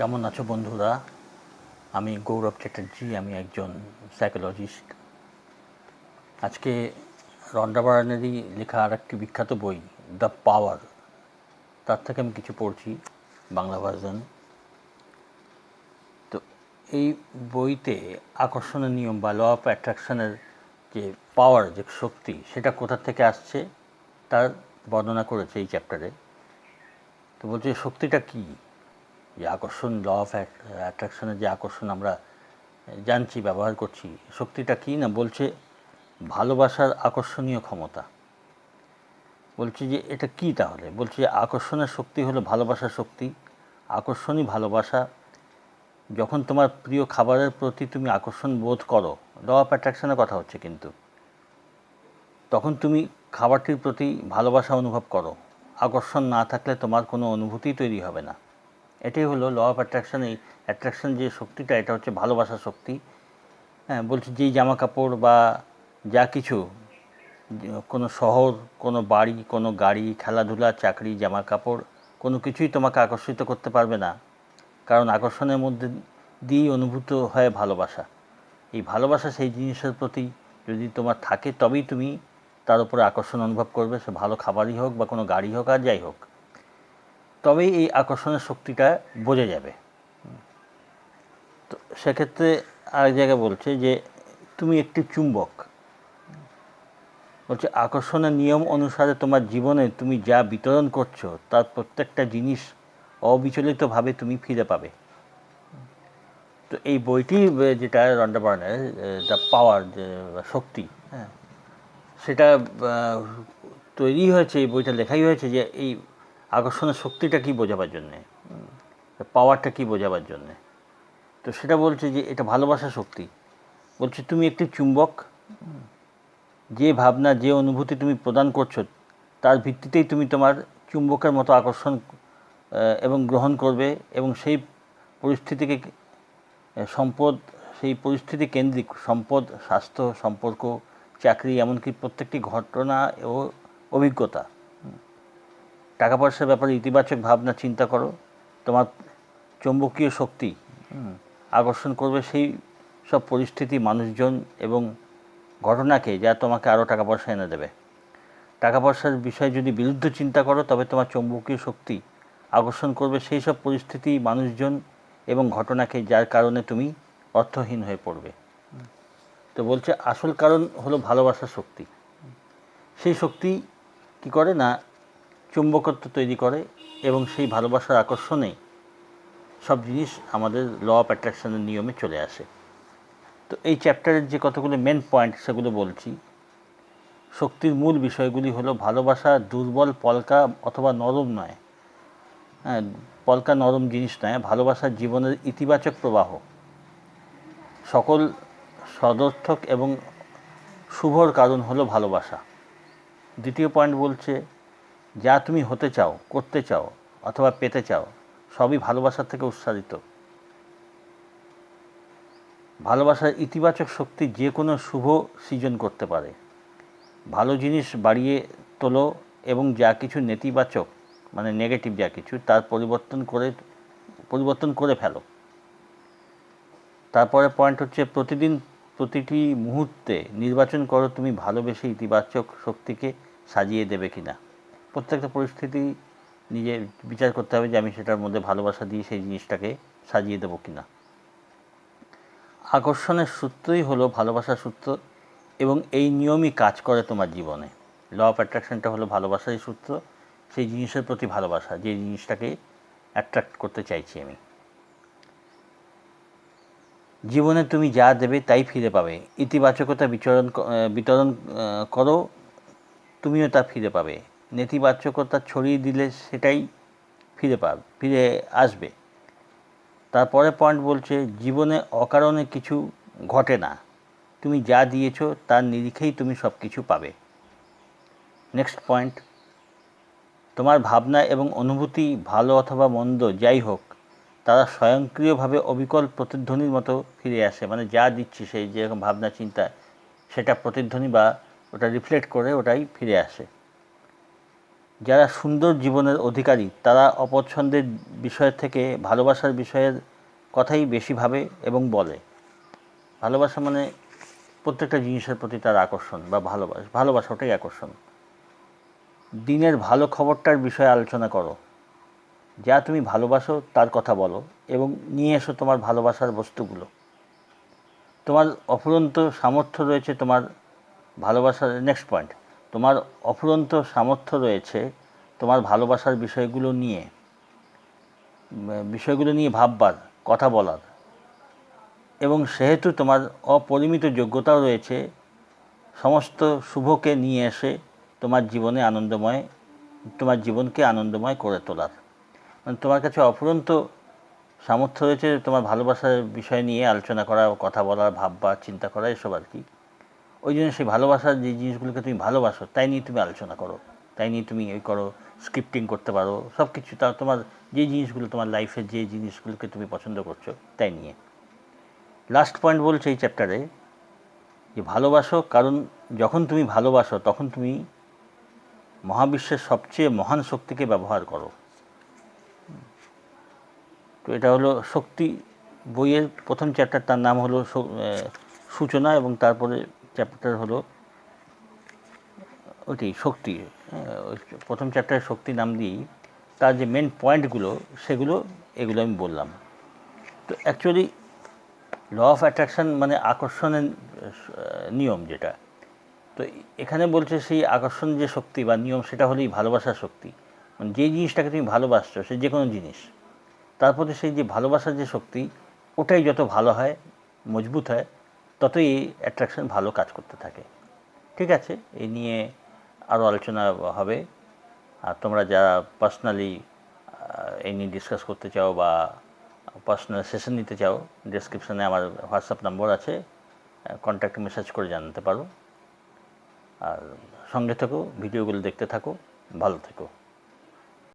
কেমন আছো বন্ধুরা? আমি গৌরব চ্যাটার্জি, আমি একজন সাইকোলজিস্ট। আজকে রন্ডা বার্নেরই লেখা আর একটি বিখ্যাত বই দ্য পাওয়ার, তার থেকে আমি কিছু পড়ছি, বাংলা ভার্সন। তো এই বইতে আকর্ষণের নিয়ম বা ল অফ অ্যাট্রাকশনের যে পাওয়ার, যে শক্তি, সেটা কোথা থেকে আসছে তার বর্ণনা করেছে এই চ্যাপ্টারে। তো বলছে শক্তিটা কী, যে আকর্ষণ, ল অফ অ্যাট্রাকশনের যে আকর্ষণ আমরা জানছি, ব্যবহার করছি, শক্তিটা কী না, বলছে ভালোবাসার আকর্ষণীয় ক্ষমতা। বলছি যে এটা কী তাহলে? বলছি যে আকর্ষণের শক্তি হলো ভালোবাসার শক্তি। আকর্ষণই ভালোবাসা। যখন তোমার প্রিয় খাবারের প্রতি তুমি আকর্ষণ বোধ করো, ল অফ অ্যাট্রাকশনের কথা হচ্ছে কিন্তু, তখন তুমি খাবারটির প্রতি ভালোবাসা অনুভব করো। আকর্ষণ না থাকলে তোমার কোনো অনুভূতি তৈরি হবে না। এটাই হলো ল অফ অ্যাট্রাকশন। এই অ্যাট্রাকশন যে শক্তিটা, এটা হচ্ছে ভালোবাসার শক্তি। হ্যাঁ, বলছি যেই জামা কাপড় বা যা কিছু, কোনো শহর, কোনো বাড়ি, কোনো গাড়ি, খেলাধুলা, চাকরি, জামা কাপড়, কোনো কিছুই তোমাকে আকর্ষিত করতে পারবে না, কারণ আকর্ষণের মধ্যে দিয়েই অনুভূত হয় ভালোবাসা। এই ভালোবাসা সেই জিনিসের প্রতি যদি তোমার থাকে, তবেই তুমি তার উপরে আকর্ষণ অনুভব করবে, সে ভালো খাবারই হোক বা কোনো গাড়ি হোক আর যাই হোক, তবেই এই আকর্ষণের শক্তিটা বোঝা যাবে। তো সেক্ষেত্রে আরেক জায়গায় বলছে যে তুমি একটি চুম্বক। বলছে আকর্ষণের নিয়ম অনুসারে তোমার জীবনে তুমি যা বিতরণ করছো তার প্রত্যেকটা জিনিস অবিচলিতভাবে তুমি ফিরে পাবে। তো এই বইটি, যেটা রন্ডা বার্নের দ্য পাওয়ার, যে শক্তি, হ্যাঁ, সেটা তৈরি হয়েছে, এই বইটা লেখাই হয়েছে যে এই আকর্ষণের শক্তিটা কী বোঝাবার জন্যে, পাওয়ারটা কী বোঝাবার জন্যে। তো সেটা বলছে যে এটা ভালোবাসার শক্তি। বলছে তুমি একটি চুম্বক, যে ভাবনা, যে অনুভূতি তুমি প্রদান করছো তার ভিত্তিতেই তুমি তোমার চুম্বকের মতো আকর্ষণ এবং গ্রহণ করবে, এবং সেই পরিস্থিতিকে সম্পদ, সেই পরিস্থিতি কেন্দ্রিক সম্পদ, স্বাস্থ্য, সম্পর্ক, চাকরি, এমনকি প্রত্যেকটি ঘটনা ও অভিজ্ঞতা, টাকা পয়সার ব্যাপারে ইতিবাচক ভাবনা চিন্তা করো। তোমার চৌম্বকীয় শক্তি আকর্ষণ করবে সেই সব পরিস্থিতি, মানুষজন এবং ঘটনাকে যা তোমাকে আরও টাকা পয়সা এনে দেবে। টাকা পয়সার বিষয়ে যদি বিরুদ্ধ চিন্তা করো, তবে তোমার চৌম্বকীয় শক্তি আকর্ষণ করবে সেই সব পরিস্থিতি, মানুষজন এবং ঘটনাকে যার কারণে তুমি অর্থহীন হয়ে পড়বে। তো বলছে আসল কারণ হলো ভালোবাসার শক্তি। সেই শক্তি কী করে না, চুম্বকত্ব তৈরি করে, এবং সেই ভালোবাসার আকর্ষণে সব জিনিস আমাদের ল অফ অ্যাট্রাকশনের নিয়মে চলে আসে। তো এই চ্যাপ্টারের যে কতগুলো মেন পয়েন্ট, সেগুলো বলছি। শক্তির মূল বিষয়গুলি হলো ভালোবাসা দুর্বল, পলকা অথবা নরম নয়। হ্যাঁ, পলকা নরম জিনিস নয়। ভালোবাসার জীবনের ইতিবাচক প্রবাহ, সকল সদর্থক এবং শুভর কারণ হলো ভালোবাসা। দ্বিতীয় পয়েন্ট বলছে যা তুমি হতে চাও, করতে চাও অথবা পেতে চাও, সবই ভালোবাসার থেকে উৎসারিত। ভালোবাসার ইতিবাচক শক্তি যে কোনো শুভ সৃজন করতে পারে। ভালো জিনিস বাড়িয়ে তোলো, এবং যা কিছু নেতিবাচক, মানে নেগেটিভ যা কিছু, তার পরিবর্তন করে ফেলো। তারপরে পয়েন্ট হচ্ছে প্রতিটি মুহূর্তে নির্বাচন করো তুমি ভালোবেসে ইতিবাচক শক্তিকে সাজিয়ে দেবে কিনা। প্রত্যেকটা পরিস্থিতি নিজে বিচার করতে হবে যে আমি সেটার মধ্যে ভালোবাসা দিয়ে সেই জিনিসটাকে সাজিয়ে দেবো কিনা। আকর্ষণের সূত্রই হলো ভালোবাসার সূত্র, এবং এই নিয়মই কাজ করে তোমার জীবনে। ল অফ অ্যাট্রাকশনটা হলো ভালোবাসারই সূত্র, সেই জিনিসের প্রতি ভালোবাসা, যে জিনিসটাকে অ্যাট্রাক্ট করতে চাইছি আমি। জীবনে তুমি যা দেবে তাই ফিরে পাবে। ইতিবাচকতা বিতরণ করো, তুমিও তা ফিরে পাবে। নেতিবাচকতা ছড়িয়ে দিলে সেটাই ফিরে আসবে। তারপরে পয়েন্ট বলছে জীবনে অকারণে কিছু ঘটে না, তুমি যা দিয়েছো তার নিরিখেই তুমি সব কিছু পাবে। নেক্সট পয়েন্ট, তোমার ভাবনা এবং অনুভূতি, ভালো অথবা মন্দ যাই হোক, তারা স্বয়ংক্রিয়ভাবে অবিকল প্রতিধ্বনির মতো ফিরে আসে। মানে যা দিচ্ছি, সেই যেরকম ভাবনা চিন্তা, সেটা প্রতিধ্বনি বা ওটা রিফ্লেক্ট করে ওটাই ফিরে আসে। যারা সুন্দর জীবনের অধিকারী তারা অপছন্দের বিষয় থেকে ভালোবাসার বিষয়ের কথাই বেশি ভাবে এবং বলে। ভালোবাসা মানে প্রত্যেকটা জিনিসের প্রতি তার আকর্ষণ বা ভালোবাসা ওটাই আকর্ষণ। দিনের ভালো খবরটার বিষয়ে আলোচনা করো, যা তুমি ভালোবাসো তার কথা বলো এবং নিয়ে এসো তোমার ভালোবাসার বস্তুগুলো। তোমার অফুরন্ত সামর্থ্য রয়েছে তোমার ভালোবাসার নেক্সট পয়েন্ট, তোমার অফুরন্ত সামর্থ্য রয়েছে তোমার ভালোবাসার বিষয়গুলো নিয়ে ভাববার, কথা বলার, এবং সেহেতু তোমার অপরিমিত যোগ্যতাও রয়েছে সমস্ত শুভকে নিয়ে এসে তোমার জীবনকে আনন্দময় করে তোলার। মানে তোমার কাছে অফুরন্ত সামর্থ্য রয়েছে তোমার ভালোবাসার বিষয় নিয়ে আলোচনা করা, কথা বলা, ভাববা, চিন্তা করা, এসব আর কি। ওই জন্য সেই ভালোবাসার যে জিনিসগুলোকে তুমি ভালোবাসো তাই নিয়ে তুমি আলোচনা করো, তাই নিয়ে তুমি করো, স্ক্রিপ্টিং করতে পারো, সব কিছু তার তোমার যে জিনিসগুলো তোমার লাইফের যে জিনিসগুলোকে তুমি পছন্দ করছো তাই নিয়ে। লাস্ট পয়েন্ট বলছে এই চ্যাপ্টারে যে ভালোবাসো, কারণ যখন তুমি ভালোবাসো তখন তুমি মহাবিশ্বের সবচেয়ে মহান শক্তিকে ব্যবহার করো। তো এটা হলো শক্তি বইয়ের প্রথম চ্যাপ্টার, তার নাম হলো সূচনা, এবং তারপরে চ্যাপ্টার হলো ওইটাই শক্তি। প্রথম চ্যাপ্টারে শক্তি নাম দিয়েই তার যে মেন পয়েন্টগুলো এগুলো আমি বললাম। তো অ্যাকচুয়ালি ল অফ অ্যাট্রাকশান মানে আকর্ষণের নিয়ম যেটা, তো এখানে বলছে সেই আকর্ষণ যে শক্তি বা নিয়ম সেটা হলোই ভালোবাসার শক্তি। মানে যে জিনিসটাকে তুমি ভালোবাসছো, সে যে কোনো জিনিস, তারপরে সেই যে ভালোবাসার যে শক্তি, ওটাই যত ভালো হয়, মজবুত হয়, ততই এই অ্যাট্রাকশন ভালো কাজ করতে থাকে। ঠিক আছে, এই নিয়ে আরও আলোচনা হবে। আর তোমরা যারা পার্সোনালি এই নিয়ে ডিসকাস করতে চাও বা পার্সোনাল সেশন নিতে চাও, ডেসক্রিপশানে আমার হোয়াটসঅ্যাপ নম্বর আছে, কন্ট্যাক্ট মেসেজ করে জানাতে পারো। আর সঙ্গে থেকো, ভিডিওগুলো দেখতে থাকো, ভালো থেকো।